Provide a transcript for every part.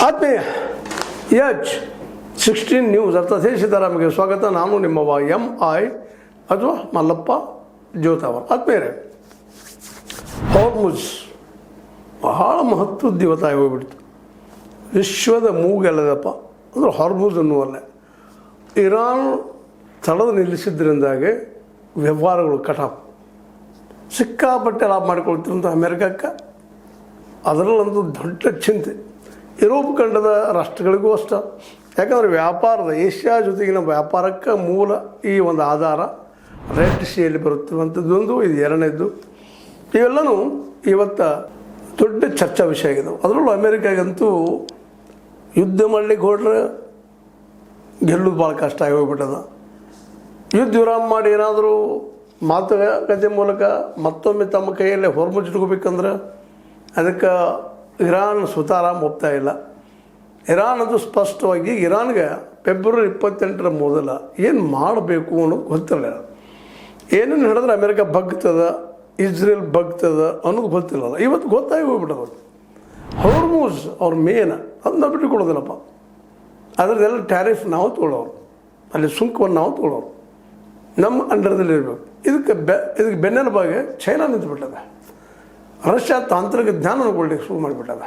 ಆತ್ಮೀಯ H16 news ಅರ್ಥಾತ್ ಸಿದ್ದರಾಮಯ್ಯ ಸ್ವಾಗತ. ನಾನು ನಿಮ್ಮವ MI ಅಥವಾ ಮಲ್ಲಪ್ಪ ಜ್ಯೋತಾವರ್. ಆತ್ಮೀಯರೇ, ಹಾರ್ಮುಜ್ ಬಹಳ ಮಹತ್ವದ ಇವತ್ತಾಗಿ ಹೋಗ್ಬಿಡ್ತು. ವಿಶ್ವದ ಮೂಗೆಲ್ಲದಪ್ಪ ಅಂದ್ರೆ ಹಾರ್ಮುಜ್ ಅನ್ನುವಲ್ಲ. ಇರಾನ್ ತಡೆದು ನಿಲ್ಲಿಸಿದ್ರಿಂದಾಗೆ ವ್ಯವಹಾರಗಳು ಕಟಾಪ್ ಸಿಕ್ಕಾಪಟ್ಟೆ ಲಾಭ ಮಾಡಿಕೊಳ್ತಿರಂತ ಅಮೆರಿಕಕ್ಕೆ ಅದರಲ್ಲಂತೂ ದೊಡ್ಡ ಚಿಂತೆ. ಯುರೋಪ್ ಖಂಡದ ರಾಷ್ಟ್ರಗಳಿಗೂ ಅಷ್ಟ. ಯಾಕಂದರೆ ವ್ಯಾಪಾರದ ಏಷ್ಯಾ ಜೊತೆಗಿನ ವ್ಯಾಪಾರಕ್ಕೆ ಮೂಲ ಈ ಒಂದು ಆಧಾರ ರೆಡ್ ಸಿಯಲ್ಲಿ ಬರುತ್ತಿರುವಂಥದ್ದೊಂದು, ಇದು ಎರಡನೇದ್ದು. ಇವೆಲ್ಲನೂ ಇವತ್ತು ದೊಡ್ಡ ಚರ್ಚಾ ವಿಷಯ ಆಗಿದ್ದವು. ಅದರಲ್ಲೂ ಅಮೇರಿಕಾಗಂತೂ ಯುದ್ಧ ಮಾಡಲಿಕ್ಕೆ ಹೊರಟ್ರೆ ಗೆಲ್ಲೋದು ಭಾಳ ಕಷ್ಟ ಆಗಿ ಹೋಗ್ಬಿಟ್ಟದ. ಯುದ್ಧ ವಿರಾಮ ಮಾಡಿ ಏನಾದರೂ ಮಾತುಕತೆ ಮೂಲಕ ಮತ್ತೊಮ್ಮೆ ತಮ್ಮ ಕೈಯಲ್ಲೇ ಹೊರಮುಚ್ಚಿಟ್ಕೋಬೇಕಂದ್ರೆ ಅದಕ್ಕೆ ಇರಾನ್ ಸುತಾರಾಮ್ ಒಪ್ತಾ ಇಲ್ಲ. ಇರಾನ್ ಅದು ಸ್ಪಷ್ಟವಾಗಿ ಇರಾನ್ಗೆ ಫೆಬ್ರವರಿ 28 ಮೊದಲ ಏನು ಮಾಡಬೇಕು ಅನ್ನೋದು ಗೊತ್ತಿಲ್ಲ. ಏನೇನು ಹೇಳಿದ್ರೆ ಅಮೇರಿಕ ಬಗ್ತದ, ಇಸ್ರೇಲ್ ಬಗ್ತದ ಅನ್ನೋದು ಗೊತ್ತಿಲ್ಲಲ್ಲ. ಇವತ್ತು ಗೊತ್ತಾಗಿ ಹೋಗ್ಬಿಟ್ಟದ. ಹಾರ್ಮುಜ್ ಅವ್ರ ಮೇನ್ ಅದನ್ನ ಬಿಟ್ಟುಕೊಡೋದಿಲ್ಲಪ್ಪ. ಅದರದ್ದೆಲ್ಲ ಟ್ಯಾರಿಫ್ ನಾವು ತೊಗೊಳ್ಳೋರು, ಅಲ್ಲಿ ಸುಂಕವನ್ನು ನಾವು ತೊಗೊಳ್ಳೋರು, ನಮ್ಮ ಅಂಡರ್ದಲ್ಲಿ ಇರಬೇಕು. ಇದಕ್ಕೆ ಬೆನ್ನೆಲುಬಾಗಿ ಚೈನಾ ನಿಂತುಬಿಟ್ಟದ. ರಷ್ಯಾ ತಾಂತ್ರಿಕ ಜ್ಞಾನ ಕೊಡ್ಲಿಕ್ಕೆ ಶುರು ಮಾಡಿಬಿಟ್ಟದ.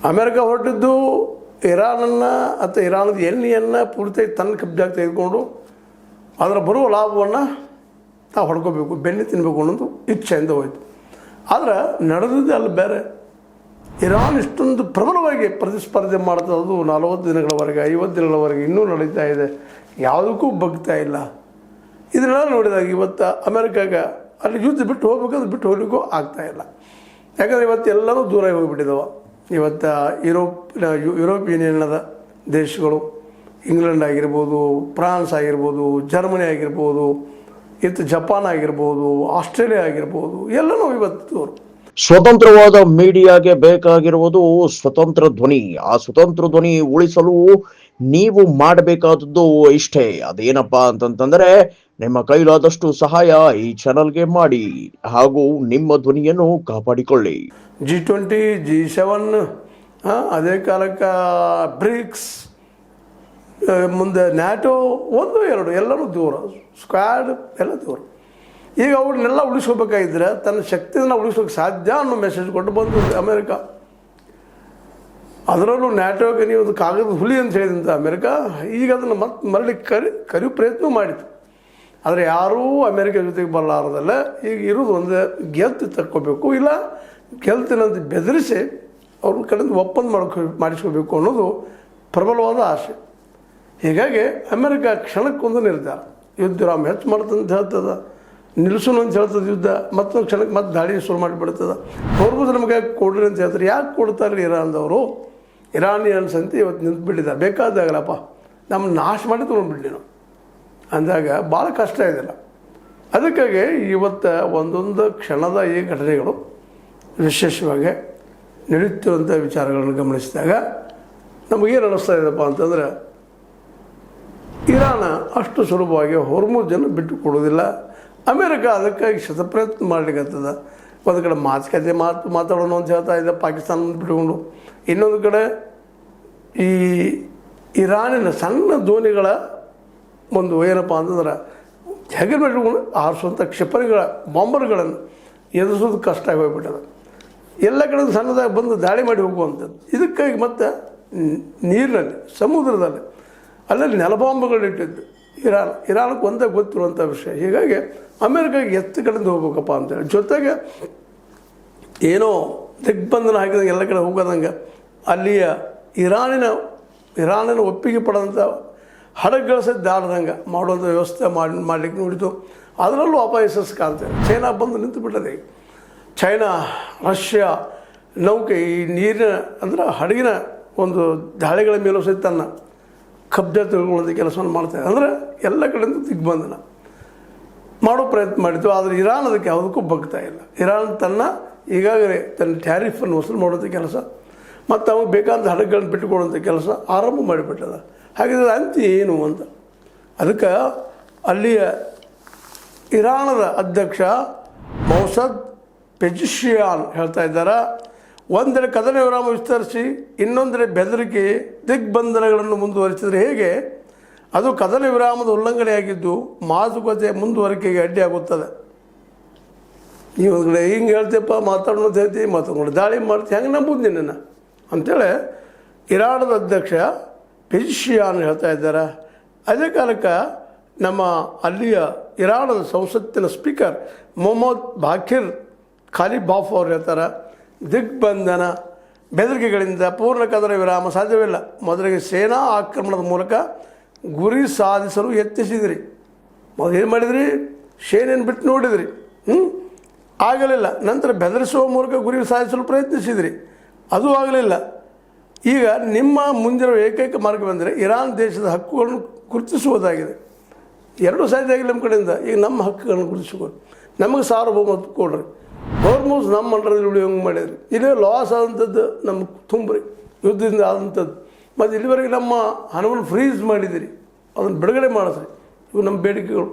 ಅಮೇರಿಕ ಹೊರಟಿದ್ದು ಇರಾನನ್ನು ಅಥವಾ ಇರಾನದ ಎಣ್ಣೆಯನ್ನು ಪೂರ್ತಿ ತನ್ನ ಕಬ್ಜಾಗಿ ತೆಗೆದುಕೊಂಡು ಅದರ ಬರುವ ಲಾಭವನ್ನು ನಾವು ಹೊಡ್ಕೋಬೇಕು, ಬೆಣ್ಣೆ ತಿನ್ನಬೇಕು ಅನ್ನೋದು ಇಚ್ಛೆಯಿಂದ ಹೋಯಿತು. ಆದರೆ ನಡೆದಿದ್ದೆ ಅಲ್ಲಿ ಬೇರೆ. ಇರಾನ್ ಇಷ್ಟೊಂದು ಪ್ರಬಲವಾಗಿ ಪ್ರತಿಸ್ಪರ್ಧೆ ಮಾಡ್ತದ್ದು 40 ದಿನಗಳವರೆಗೆ 50 ದಿನಗಳವರೆಗೆ ಇನ್ನೂ ನಡೀತಾ ಇದೆ. ಯಾವುದಕ್ಕೂ ಬಗ್ತಾ ಇಲ್ಲ. ಇದನ್ನೆಲ್ಲ ನೋಡಿದಾಗ ಇವತ್ತು ಅಮೇರಿಕಾಗೆ ಅಲ್ಲಿ ಯುದ್ಧ ಬಿಟ್ಟು ಹೋಗ್ಬೇಕಾದ್ರೆ ಬಿಟ್ಟು ಹೋಗ್ಲಿಕ್ಕೂ ಆಗ್ತಾಯಿಲ್ಲ. ಯಾಕಂದರೆ ಇವತ್ತು ಎಲ್ಲರೂ ದೂರ ಹೋಗಿಬಿಟ್ಟಿದ್ದಾವೆ. ಇವತ್ತು ಯುರೋಪ್ ಯೂನಿಯನ್ನದ ದೇಶಗಳು, ಇಂಗ್ಲೆಂಡ್ ಆಗಿರ್ಬೋದು, ಫ್ರಾನ್ಸ್ ಆಗಿರ್ಬೋದು, ಜರ್ಮನಿ ಆಗಿರ್ಬೋದು, ಜಪಾನ್ ಆಗಿರ್ಬೋದು, ಆಸ್ಟ್ರೇಲಿಯಾ ಆಗಿರ್ಬೋದು, ಎಲ್ಲನೂ ಇವತ್ತು ಸ್ವತಂತ್ರವಾದ ಮೀಡಿಯಾಗೆ ಬೇಕಾಗಿರುವುದು ಸ್ವತಂತ್ರ ಧ್ವನಿ. ಆ ಸ್ವತಂತ್ರ ಧ್ವನಿ ಉಳಿಸಲು ನೀವು ಮಾಡಬೇಕಾದದ್ದು ಇಷ್ಟೇ. ಅದೇನಪ್ಪಾ ಅಂತಂತಂದ್ರೆ ನಿಮ್ಮ ಕೈಲಾದಷ್ಟು ಸಹಾಯ ಈ ಚಾನಲ್ಗೆ ಮಾಡಿ ಹಾಗೂ ನಿಮ್ಮ ಧ್ವನಿಯನ್ನು ಕಾಪಾಡಿಕೊಳ್ಳಿ. G20, G7, ಅದೇ ಕಾಲಕ್ಕೆ ಬ್ರಿಕ್ಸ್, ಮುಂದೆ ನ್ಯಾಟೋ, 1, 2 ಎಲ್ಲರೂ ದೂರ, ಸ್ಕ್ವಾಡ್ ಎಲ್ಲ ದೂರ. ಈಗ ಅವ್ರನ್ನೆಲ್ಲ ಉಳಿಸ್ಕೋಬೇಕಾಗಿದ್ರೆ ತನ್ನ ಶಕ್ತಿಯನ್ನು ಉಳಿಸೋಕೆ ಸಾಧ್ಯ ಅನ್ನೋ ಮೆಸೇಜ್ ಕೊಟ್ಟು ಬಂದು ಅಮೇರಿಕ. ಅದರಲ್ಲೂ ನ್ಯಾಟೋಗೆ ನೀವು ಅದು ಕಾಗದ ಹುಲಿ ಅಂತ ಹೇಳಿದಂಥ ಅಮೇರಿಕ ಈಗ ಅದನ್ನು ಮತ್ತೆ ಮರಳಿ ಕರಿಯೋ ಪ್ರಯತ್ನ ಮಾಡಿತು. ಆದರೆ ಯಾರೂ ಅಮೇರಿಕ ಜೊತೆಗೆ ಬರಲಾರದಲ್ಲ. ಈಗ ಇರೋದು ಒಂದು ಗೆಲ್ತಿ ತಕ್ಕೋಬೇಕು, ಇಲ್ಲ ಗೆಲ್ತಿನಂತ ಬೆದರಿಸಿ ಅವ್ರ ಕಡೆಯಿಂದ ಒಪ್ಪಂದ ಮಾಡಿಸ್ಕೋಬೇಕು ಅನ್ನೋದು ಪ್ರಬಲವಾದ ಆಸೆ. ಹೀಗಾಗಿ ಅಮೇರಿಕ ಕ್ಷಣಕ್ಕೊಂದು ನಿರ್ಧಾರ, ಯುದ್ಧ ವಿರಾಮ ಹೆಚ್ಚು ಮಾಡ್ತಂತ ಹೇಳ್ತದೆ, ನಿಲ್ಲಿಸೋಣ ಅಂತ ಹೇಳ್ತದೆ ಯುದ್ಧ, ಮತ್ತೊಂದು ಕ್ಷಣಕ್ಕೆ ಮತ್ತೆ ದಾಳಿ ಶುರು ಮಾಡಿಬಿಡ್ತದೆ. ಅವ್ರಿಗೂ ನಮಗೆ ಕೊಡ್ರಿ ಅಂತ ಹೇಳ್ತಾರೆ. ಯಾಕೆ ಕೊಡ್ತಾರೆ ಇರಾನ್ದವರು? ಇರಾನಿಯನ್ಸ್ ಅಂತ ಇವತ್ತು ನಿಂತುಬಿಟ್ಟಿದ್ದಾರೆ. ಬೇಕಾದಾಗಲಪ್ಪ ನಮ್ಮ ನಾಶ ಮಾಡಿ ತೊಗೊಂಡ್ಬಿಡ್ಲಿ ನಾವು ಅಂದಾಗ ಭಾಳ ಕಷ್ಟ ಇದೆಯಲ್ಲ. ಅದಕ್ಕಾಗಿ ಇವತ್ತು ಒಂದೊಂದು ಕ್ಷಣದ ಈ ಘಟನೆಗಳು ವಿಶೇಷವಾಗಿ ನಡೆಯುತ್ತಿರುವಂಥ ವಿಚಾರಗಳನ್ನು ಗಮನಿಸಿದಾಗ ನಮಗೇನು ಅನ್ನಿಸ್ತಾ ಇದೆಯಪ್ಪ ಅಂತಂದರೆ, ಇರಾನ ಅಷ್ಟು ಸುಲಭವಾಗಿ ಹಾರ್ಮುಜನ್ನು ಬಿಟ್ಟು ಕೊಡೋದಿಲ್ಲ. ಅಮೇರಿಕ ಅದಕ್ಕಾಗಿ ಶತಪ್ರಯತ್ನ ಮಾಡಲಿಕ್ಕತ್ತದ. ಒಂದು ಕಡೆ ಮಾತುಕತೆ ಮಾತಾಡೋಣ ಅಂತ ಹೇಳ್ತಾ ಇದೆ ಪಾಕಿಸ್ತಾನ ಬಿಟ್ಟುಕೊಂಡು, ಇನ್ನೊಂದು ಕಡೆ ಈ ಇರಾನಿನ ಸಣ್ಣ ದೋಣಿಗಳ ಒಂದು ಏನಪ್ಪ ಅಂತಂದ್ರೆ ಹೆಗಲು ಬಿಟ್ಕೊಂಡು ಆರಿಸುವಂಥ ಕ್ಷಿಪಣಿಗಳ ಬಾಂಬರ್ಗಳನ್ನು ಎದುರಿಸೋದು ಕಷ್ಟ ಆಗಿ ಹೋಗ್ಬಿಟ್ಟದ. ಎಲ್ಲ ಕಡೆ ಸಣ್ಣದಾಗಿ ಬಂದು ದಾಳಿ ಮಾಡಿ ಹೋಗುವಂಥದ್ದು. ಇದಕ್ಕಾಗಿ ಮತ್ತೆ ನೀರಿನಲ್ಲಿ, ಸಮುದ್ರದಲ್ಲಿ ಅಲ್ಲಲ್ಲಿ ನೆಲಬಾಂಬುಗಳಿಟ್ಟಿದ್ದು ಇರಾನಕ್ಕೆ ಒಂದೇ ಗೊತ್ತಿರುವಂಥ ವಿಷಯ. ಹೀಗಾಗಿ ಅಮೇರಿಕಾಗೆ ಎತ್ತ ಕಡೆಯಿಂದ ಹೋಗ್ಬೇಕಪ್ಪ ಅಂತೇಳಿ, ಜೊತೆಗೆ ಏನೋ ದಿಗ್ಬಂಧನ ಹಾಕಿದಂಗೆ ಎಲ್ಲ ಕಡೆ ಹೋಗೋದಂಗೆ ಅಲ್ಲಿಯ ಇರಾನಿನ ಒಪ್ಪಿಗೆ ಪಡೆದಂಥ ಹಡಗುಗಳ ಸಹ ದಾಟದಂಗೆ ಮಾಡುವಂಥ ವ್ಯವಸ್ಥೆ ಮಾಡಲಿಕ್ಕೆ ನೋಡಿತು. ಅದರಲ್ಲೂ ಅಪಾಯಸಸ್ ಕಾಣ್ತೇವೆ. ಚೈನಾ ಬಂದು ನಿಂತು ಬಿಟ್ಟದೆ. ಚೈನಾ, ರಷ್ಯಾ ನೌಕೆ ಈ ನೀರಿನ ಅಂದ್ರೆ ಹಡಗಿನ ಒಂದು ದಾಳಿಗಳ ಮೇಲೂ ಸಹಿತ ತನ್ನ ಕಬ್ಜಾ ತಿಳ್ಕೊಳ್ಳೋದು ಕೆಲಸವನ್ನು ಮಾಡ್ತಾರೆ. ಅಂದರೆ ಎಲ್ಲ ಕಡೆಯಿಂದ ದಿಗ್ಬಂಧನ ಮಾಡೋ ಪ್ರಯತ್ನ ಮಾಡಿತು. ಆದರೆ ಇರಾನ್ ಅದಕ್ಕೆ ಯಾವುದಕ್ಕೂ ಬಗ್ತಾ ಇಲ್ಲ. ಇರಾನ್ ಈಗಾಗಲೇ ತನ್ನ ಟ್ಯಾರಿಫನ್ನು ವಸೂಲು ಮಾಡೋಂಥ ಕೆಲಸ ಮತ್ತು ಅವಾಗ ಬೇಕಾದ ಹಡಗುಗಳನ್ನು ಬಿಟ್ಟುಕೊಡುವಂಥ ಕೆಲಸ ಆರಂಭ ಮಾಡಿಬಿಟ್ಟದ. ಹಾಗಿದ್ರೆ ಅಂತಿ ಏನು ಅಂತ ಅದಕ್ಕೆ ಅಲ್ಲಿಯ ಇರಾನದ ಅಧ್ಯಕ್ಷ ಮೌಸದ್ ಪೆಜಿಶಿಯಾನ್ ಹೇಳ್ತಾ ಇದ್ದಾರೆ, ಒಂದೆಡೆ ಕದನ ವಿರಾಮ ವಿಸ್ತರಿಸಿ ಇನ್ನೊಂದೆಡೆ ಬೆದರಿಕೆ ದಿಗ್ಬಂಧನಗಳನ್ನು ಮುಂದುವರಿಸಿದರೆ ಹೇಗೆ ಅದು ಕದನ ವಿರಾಮದ ಉಲ್ಲಂಘನೆಯಾಗಿದ್ದು ಮಾತುಕತೆ ಮುಂದುವರಿಕೆಗೆ ಅಡ್ಡಿಯಾಗುತ್ತದೆ. ನೀವು ಒಂದು ಕಡೆ ಹಿಂಗೆ ಹೇಳ್ತೀಯಪ್ಪ ಮಾತಾಡೋದು ಹೇಳ್ತೀವಿ ಮತ್ತೊಂದು ದಾಳಿ ಮಾಡ್ತೀವಿ ಹೆಂಗೆ ನಂಬುದು ನಿನ್ನನ್ನು ಅಂಥೇಳಿ ಇರಾನದ ಅಧ್ಯಕ್ಷ ಪೆಜಿಶಿಯಾನ್ ಹೇಳ್ತಾ ಇದ್ದಾರೆ. ಅದೇ ಕಾಲಕ್ಕೆ ನಮ್ಮ ಅಲ್ಲಿಯ ಇರಾನದ ಸಂಸತ್ತಿನ ಸ್ಪೀಕರ್ ಮೊಹಮ್ಮದ್ ಬಾಕಿರ್ ಖಾಲಿಬಾಫ್ ಅವ್ರು ಹೇಳ್ತಾರೆ, ದಿಗ್ಬಂಧನ ಬೆದರಿಕೆಗಳಿಂದ ಪೂರ್ಣ ಕದನ ವಿರಾಮ ಸಾಧ್ಯವಿಲ್ಲ. ಮೊದಲಿಗೆ ಸೇನಾ ಆಕ್ರಮಣದ ಮೂಲಕ ಗುರಿ ಸಾಧಿಸಲು ಯತ್ನಿಸಿದಿರಿ. ಮೊದಲು ಏನು ಮಾಡಿದ್ರಿ? ಸೇನೆಯನ್ನು ಬಿಟ್ಟು ನೋಡಿದ್ರಿ, ಆಗಲಿಲ್ಲ. ನಂತರ ಬೆದರಿಸುವ ಮೂಲಕ ಗುರಿ ಸಾಧಿಸಲು ಪ್ರಯತ್ನಿಸಿದಿರಿ, ಅದು ಆಗಲಿಲ್ಲ. ಈಗ ನಿಮ್ಮ ಮುಂದಿರುವ ಏಕೈಕ ಮಾರ್ಗವೆಂದರೆ ಇರಾನ್ ದೇಶದ ಹಕ್ಕುಗಳನ್ನು ಗುರುತಿಸುವುದಾಗಿದೆ. ಎರಡೂ ಸಾಧ್ಯ ಆಗಿಲ್ಲ ನಮ್ಮ ಕಡೆಯಿಂದ. ಈಗ ನಮ್ಮ ಹಕ್ಕುಗಳನ್ನು ಗುರುತಿಸಿಕೊಂಡು ನಮಗೆ ಸಾರ್ವಭೌಮತ್ವ ಕೊಡ್ರಿ. ಹೋರ್ಮುಜ್ ನಮ್ಮ ಅಂಡರಲ್ಲಿ ಉಳಿಯೋಂಗೆ ಮಾಡಿದ್ರಿ. ಇಲ್ಲೇ ಲಾಸ್ ಆದಂಥದ್ದು ನಮ್ಗೆ ತುಂಬ್ರಿ, ಯುದ್ಧದಿಂದ ಆದಂಥದ್ದು. ಮತ್ತು ಇಲ್ಲಿವರೆಗೆ ನಮ್ಮ ಹಣವನ್ನು ಫ್ರೀಸ್ ಮಾಡಿದಿರಿ, ಅದನ್ನು ಬಿಡುಗಡೆ ಮಾಡಿಸ್ರಿ. ಇವು ನಮ್ಮ ಬೇಡಿಕೆಗಳು.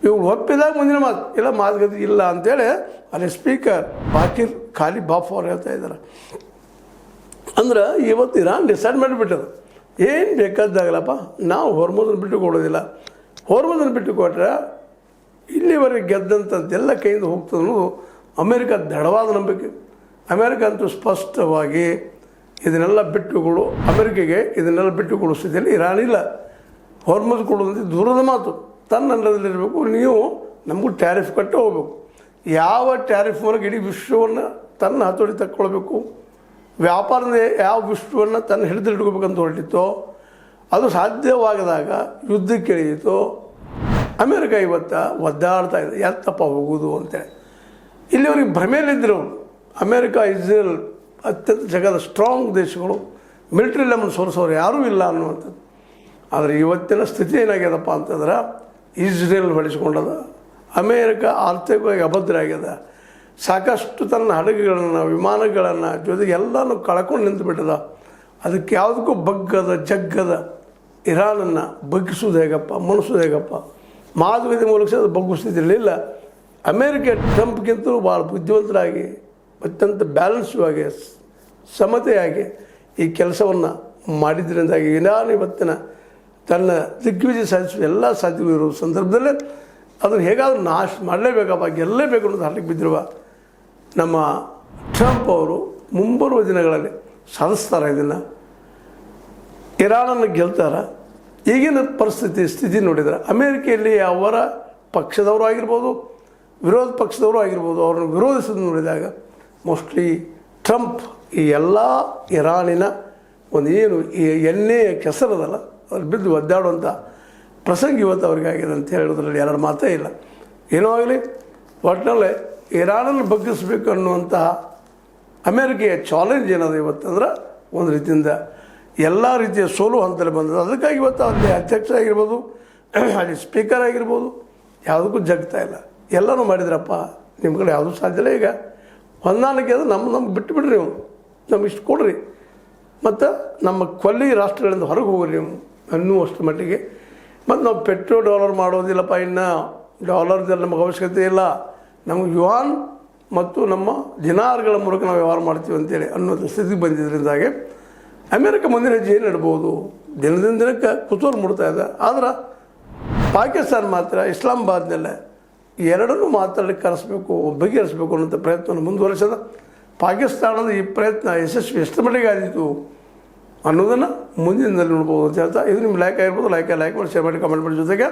ಇವು ಒಪ್ಪಿದಾಗ ಮುಂದಿನ ಮಾತು, ಇಲ್ಲ ಮಾತುಕತೆ ಇಲ್ಲ ಅಂಥೇಳಿ ಅಲ್ಲಿ ಸ್ಪೀಕರ್ ಬಾಕಿರ್ ಖಾಲಿಬಾಫ್ ಅವ್ರು ಹೇಳ್ತಾ ಇದ್ದಾರೆ. ಅಂದ್ರೆ ಇವತ್ತು ಇರಾನ್ ಡಿಸೈಡ್ ಮಾಡಿಬಿಟ್ಟದು, ಏನು ಬೇಕಾದಾಗಲಪ್ಪ ನಾವು ಹೊರ್ಮುಜನ್ನು ಬಿಟ್ಟು ಕೊಡೋದಿಲ್ಲ. ಹೊರ್ಮುಜನ್ನು ಬಿಟ್ಟು ಕೊಟ್ಟರೆ ಇಲ್ಲಿವರೆಗೆ ಗೆದ್ದಂಥದ್ದೆಲ್ಲ ಕೈಯಿಂದ ಹೋಗ್ತದೆ ಅನ್ನೋದು ಅಮೇರಿಕ ದೃಢವಾದ ನಂಬಿಕೆ. ಅಮೇರಿಕ ಅಂತೂ ಸ್ಪಷ್ಟವಾಗಿ ಇದನ್ನೆಲ್ಲ ಬಿಟ್ಟುಕೊಡು, ಅಮೇರಿಕೆಗೆ ಇದನ್ನೆಲ್ಲ ಬಿಟ್ಟುಕೊಡೋ ಸ್ಥಿತಿಯಲ್ಲಿ ಇರಾನ್ ಇಲ್ಲ. ಹೊರ್ಮುಜ್ ಕೊಡೋದಂತೆ ದೂರದ ಮಾತು. ತನ್ನ ಅಂಡರದಲ್ಲಿರಬೇಕು, ನೀವು ನಮಗೂ ಟ್ಯಾರಿಫ್ ಕಟ್ಟೆ ಹೋಗಬೇಕು. ಯಾವ ಟ್ಯಾರಿಫ್ ಮೂಲಕ ಇಡೀ ವಿಶ್ವವನ್ನು ತನ್ನ ಹತೋಟಿ ತಕ್ಕೊಳ್ಬೇಕು, ವ್ಯಾಪಾರದ ಯಾವ ವಿಶ್ವವನ್ನು ತನ್ನ ಹಿಡಿದಿಟ್ಕೋಬೇಕಂತ ಹೊರಟಿತ್ತೋ ಅದು ಸಾಧ್ಯವಾಗದಾಗ ಯುದ್ಧಕ್ಕೆ ಇಳಿಯಿತು. ಅಮೇರಿಕ ಇವತ್ತು ಒದ್ದಾಡ್ತಾ ಇದೆ, ಎತ್ತಪ್ಪ ಹೋಗೋದು ಅಂತೇಳಿ. ಇಲ್ಲಿವರೆಗೆ ಭ್ರಮೆಯಲ್ಲಿದ್ದರು. ಅಮೇರಿಕ, ಇಸ್ರೇಲ್ ಅತ್ಯಂತ ಜಗದ ಸ್ಟ್ರಾಂಗ್ ದೇಶಗಳು, ಮಿಲಿಟ್ರಿ ನಮ್ಮನ್ನು ಸೋರಿಸೋರು ಯಾರೂ ಇಲ್ಲ ಅನ್ನುವಂಥದ್ದು. ಆದರೆ ಇವತ್ತಿನ ಸ್ಥಿತಿ ಏನಾಗ್ಯದಪ್ಪ ಅಂತಂದ್ರೆ ಇಸ್ರೇಲ್ ಹೊಡೆಸ್ಕೊಂಡದ, ಅಮೇರಿಕ ಆರ್ಥಿಕವಾಗಿ ಅಭದ್ರ ಆಗ್ಯದ, ಸಾಕಷ್ಟು ತನ್ನ ಹಡಗುಗಳನ್ನು ವಿಮಾನಗಳನ್ನು ಜೊತೆಗೆ ಎಲ್ಲನೂ ಕಳ್ಕೊಂಡು ನಿಂತುಬಿಟ್ಟದ. ಅದಕ್ಕೆ ಯಾವುದಕ್ಕೂ ಬಗ್ಗದ ಜಗ್ಗದ ಇರಾನನ್ನು ಬಗ್ಗಿಸೋದು ಹೇಗಪ್ಪ, ಮಣಿಸೋದು ಹೇಗಪ್ಪ, ಮಾತುಕತೆ ಮೂಲಕ ಅದು ಬಗ್ಗಿಸ್ತಿದ್ದಿರಲಿಲ್ಲ. ಅಮೇರಿಕ ಟ್ರಂಪ್ಗಿಂತಲೂ ಭಾಳ ಬುದ್ಧಿವಂತರಾಗಿ ಅತ್ಯಂತ ಬ್ಯಾಲೆನ್ಸ್ವಾಗಿ ಸಮತೆಯಾಗಿ ಈ ಕೆಲಸವನ್ನು ಮಾಡಿದ್ರಿಂದಾಗಿ ಇರಾನ್ ಇವತ್ತಿನ ತನ್ನ ದಿಗ್ವಿಜಯ ಸಾಧಿಸುವ ಎಲ್ಲ ಸಾಧ್ಯವಿರುವ ಸಂದರ್ಭದಲ್ಲೇ ಅದನ್ನು ಹೇಗಾದರೂ ನಾಶ ಮಾಡಲೇಬೇಕಪ್ಪ, ಗೆಲ್ಲಲೇಬೇಕು ಅನ್ನೋದು ಹರಳಿಗೆ ಬಿದ್ದಿರುವ ನಮ್ಮ ಟ್ರಂಪ್ ಅವರು ಮುಂಬರುವ ದಿನಗಳಲ್ಲಿ ಸಾಧಿಸ್ತಾರೆ. ಇದನ್ನು ಇರಾನನ್ನು ಗೆಲ್ತಾರೆ. ಈಗಿನ ಸ್ಥಿತಿ ನೋಡಿದರೆ ಅಮೇರಿಕೆಯಲ್ಲಿ ಅವರ ಪಕ್ಷದವರು ಆಗಿರ್ಬೋದು, ವಿರೋಧ ಪಕ್ಷದವರು ಆಗಿರ್ಬೋದು, ಅವ್ರನ್ನ ವಿರೋಧಿಸೋದು ನೋಡಿದಾಗ ಮೋಸ್ಟ್ಲಿ ಟ್ರಂಪ್ ಈ ಎಲ್ಲ ಇರಾನಿನ ಒಂದು ಏನು ಈ ಎಣ್ಣೆಯ ಕೆಸರದಲ್ಲ ಅಲ್ಲಿ ಬಿದ್ದು ಒದ್ದಾಡುವಂಥ ಪ್ರಸಂಗ ಇವತ್ತು ಅವ್ರಿಗೆ ಆಗಿದೆ ಅಂತ ಹೇಳೋದ್ರಲ್ಲಿ ಎರಡು ಮಾತೇ ಇಲ್ಲ. ಏನೋ ಆಗಲಿ, ಒಟ್ಟಿನಲ್ಲಿ ಇರಾನನ್ನು ಬಗ್ಗಿಸ್ಬೇಕು ಅನ್ನುವಂತಹ ಅಮೇರಿಕೆಯ ಚಾಲೆಂಜ್ ಏನದು ಇವತ್ತಂದ್ರೆ ಒಂದು ರೀತಿಯಿಂದ ಎಲ್ಲ ರೀತಿಯ ಸೋಲು ಹಂತದಲ್ಲಿ ಬಂದದ್ದು. ಅದಕ್ಕಾಗಿ ಇವತ್ತು ಅಲ್ಲಿ ಅಧ್ಯಕ್ಷ ಆಗಿರ್ಬೋದು, ಅಲ್ಲಿ ಸ್ಪೀಕರ್ ಆಗಿರ್ಬೋದು, ಯಾವುದಕ್ಕೂ ಜಗ್ತಾ ಇಲ್ಲ. ಎಲ್ಲನೂ ಮಾಡಿದ್ರಪ್ಪ, ನಿಮ್ಮ ಕಡೆ ಯಾವುದೂ ಸಾಧ್ಯ ಇಲ್ಲ. ಈಗ ಹೊಂದಾಣಿಕೆ ಅದು ನಮ್ಗೆ ಬಿಟ್ಟುಬಿಡ್ರಿ, ನೀವು ನಮ್ಗೆ ಇಷ್ಟು ಕೊಡ್ರಿ, ಮತ್ತು ನಮ್ಮ ಕೊಲ್ಲಿ ರಾಷ್ಟ್ರಗಳಿಂದ ಹೊರಗೆ ಹೋಗ್ರಿ ನೀವು ಅನ್ನುವಷ್ಟು ಮಟ್ಟಿಗೆ. ಮತ್ತು ನಾವು ಪೆಟ್ರೋ ಡಾಲರ್ ಮಾಡೋದಿಲ್ಲಪ್ಪ, ಇನ್ನು ಡಾಲರ್ದಲ್ಲಿ ನಮಗೆ ಅವಶ್ಯಕತೆ ಇಲ್ಲ, ನಮಗೆ ಯುವಾನ್ ಮತ್ತು ನಮ್ಮ ದಿನಾರ್ಗಳ ಮೂಲಕ ನಾವು ವ್ಯವಹಾರ ಮಾಡ್ತೀವಿ ಅಂತೇಳಿ ಅನ್ನೋದು ಸ್ಥಿತಿಗೆ ಬಂದಿದ್ದರಿಂದಾಗಿ ಅಮೇರಿಕ ಮುಂದಿನ ಹೆಜ್ಜೆ ಏನು ಇಡ್ಬೋದು ದಿನದಿಂದ ದಿನಕ್ಕೆ ಕುತೂಹಲ ಮೂಡ್ತಾ ಇದೆ. ಆದ್ರೆ ಪಾಕಿಸ್ತಾನ ಮಾತ್ರ ಇಸ್ಲಾಮಾಬಾದ್ನಲ್ಲೇ ಎರಡನ್ನೂ ಮಾತಾಡಲಿಕ್ಕೆ ಕರೆಸಬೇಕು, ಬಗೆಹರಿಸಬೇಕು ಅನ್ನೋಂಥ ಪ್ರಯತ್ನವನ್ನು ಮುಂದುವರಿಸದ. ಪಾಕಿಸ್ತಾನದ ಈ ಪ್ರಯತ್ನ ಯಶಸ್ವಿ ಎಷ್ಟು ಮಟ್ಟಿಗೆ ಆದಿತ್ತು ಅನ್ನೋದನ್ನು ಮುಂದಿನದಲ್ಲಿ ನೋಡ್ಬೋದು ಅಂತ ಹೇಳ್ತಾ, ಇದು ನಿಮ್ಮ ಲೈಕ್ ಆಗಿರ್ಬೋದು. ಲೈಕ್ ಮಾಡಿ, ಶೇರ್ ಮಾಡಿ, ಕಮೆಂಟ್ ಮಾಡಿ, ಜೊತೆಗೆ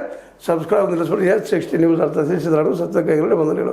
ಸಬ್ಸ್ಕ್ರೈಬ್ ನಿಲ್ಲಿಸ್ಬೋದು. H60 ನ್ಯೂಸ್ ಅರ್ಥ ತಿಳಿಸಿದ್ರು ಸತ್ಯಕ್ಕಾಗಿರಲಿ ಬಂದಲಿಗಳು.